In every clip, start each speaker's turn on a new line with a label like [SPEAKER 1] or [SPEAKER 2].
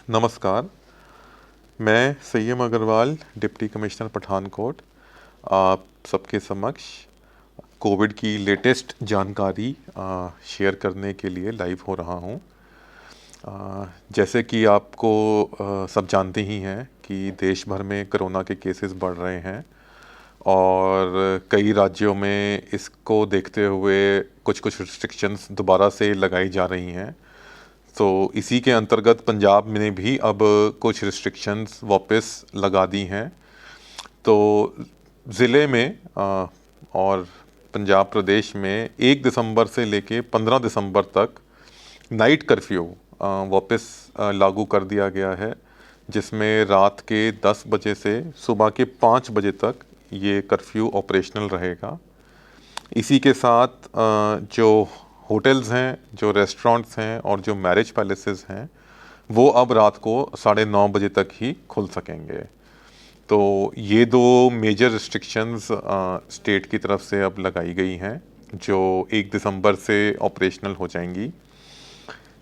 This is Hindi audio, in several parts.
[SPEAKER 1] नमस्कार। मैं सय्यम अग्रवाल, डिप्टी कमिश्नर पठानकोट, आप सबके समक्ष कोविड की लेटेस्ट जानकारी शेयर करने के लिए लाइव हो रहा हूँ। जैसे कि आपको सब जानते ही हैं कि देश भर में कोरोना के केसेस बढ़ रहे हैं और कई राज्यों में इसको देखते हुए कुछ रिस्ट्रिक्शंस दोबारा से लगाई जा रही हैं। तो इसी के अंतर्गत पंजाब में भी अब कुछ रिस्ट्रिक्शंस वापस लगा दी हैं। तो ज़िले में और पंजाब प्रदेश में 1 दिसंबर से लेके 15 दिसंबर तक नाइट कर्फ्यू वापस लागू कर दिया गया है, जिसमें रात के 10 बजे से सुबह के 5 बजे तक ये कर्फ्यू ऑपरेशनल रहेगा। इसी के साथ जो होटल्स हैं, जो रेस्टोरेंट्स हैं और जो मैरिज पैलेसेस हैं, वो अब रात को 9:30 बजे तक ही खुल सकेंगे। तो ये दो मेजर रिस्ट्रिक्शंस स्टेट की तरफ से अब लगाई गई हैं, जो 1 दिसंबर से ऑपरेशनल हो जाएंगी।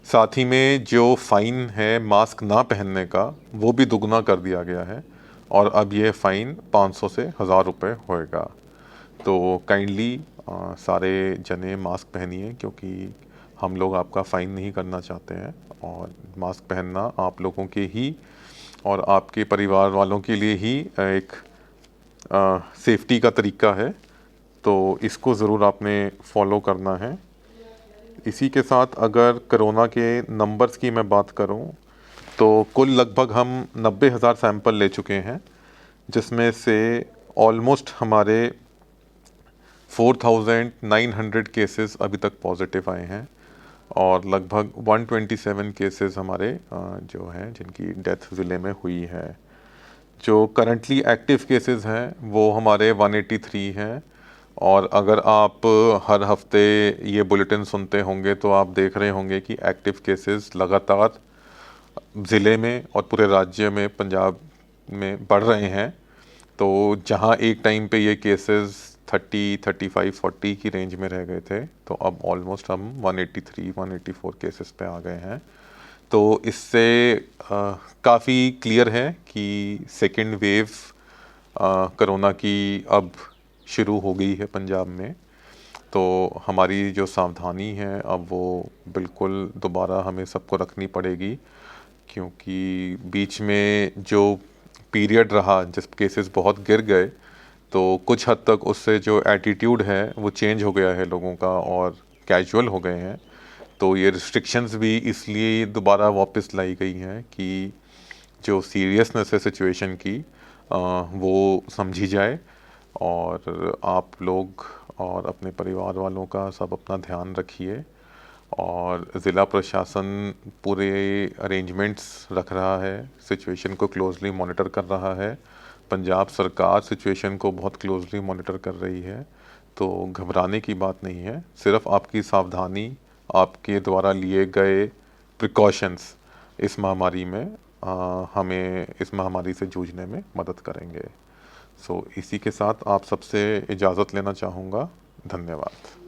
[SPEAKER 1] साथ ही में जो फ़ाइन है मास्क ना पहनने का, वो भी दुगना कर दिया गया है और अब ये फ़ाइन 500 से 1000 रुपये होएगा। तो काइंडली सारे जने मास्क पहनिए, क्योंकि हम लोग आपका फ़ाइन नहीं करना चाहते हैं और मास्क पहनना आप लोगों के ही और आपके परिवार वालों के लिए ही एक सेफ्टी का तरीका है। तो इसको ज़रूर आपने फॉलो करना है। इसी के साथ अगर कोरोना के नंबर्स की मैं बात करूं, तो कुल लगभग हम 90,000 सैंपल ले चुके हैं, जिसमें से ऑलमोस्ट हमारे 4,900 केसेस अभी तक पॉजिटिव आए हैं और लगभग 127 केसेस हमारे जो हैं जिनकी डेथ ज़िले में हुई है। जो करंटली एक्टिव केसेस हैं वो हमारे 183 हैं और अगर आप हर हफ्ते ये बुलेटिन सुनते होंगे तो आप देख रहे होंगे कि एक्टिव केसेस लगातार ज़िले में और पूरे राज्य में, पंजाब में बढ़ रहे हैं। तो जहां एक टाइम पे ये केसेस 30, 35, 40 की रेंज में रह गए थे, तो अब ऑलमोस्ट हम 183, 184 केसेस पे आ गए हैं। तो इससे काफ़ी क्लियर है कि सेकेंड वेव कोरोना की अब शुरू हो गई है पंजाब में। तो हमारी जो सावधानी है अब वो बिल्कुल दोबारा हमें सबको रखनी पड़ेगी, क्योंकि बीच में जो पीरियड रहा जिस केसेस बहुत गिर गए, तो कुछ हद तक उससे जो एटीट्यूड है वो चेंज हो गया है लोगों का और कैजुअल हो गए हैं। तो ये रिस्ट्रिक्शंस भी इसलिए दोबारा वापस लाई गई हैं कि जो सीरियसनेस है सिचुएशन की वो समझी जाए और आप लोग और अपने परिवार वालों का सब अपना ध्यान रखिए। और ज़िला प्रशासन पूरे अरेंजमेंट्स रख रहा है, सिचुएशन को क्लोजली मॉनिटर कर रहा है। पंजाब सरकार सिचुएशन को बहुत क्लोजली मॉनिटर कर रही है। तो घबराने की बात नहीं है, सिर्फ आपकी सावधानी, आपके द्वारा लिए गए प्रिकॉशंस इस महामारी में हमें इस महामारी से जूझने में मदद करेंगे। इसी के साथ आप सबसे इजाज़त लेना चाहूँगा। धन्यवाद।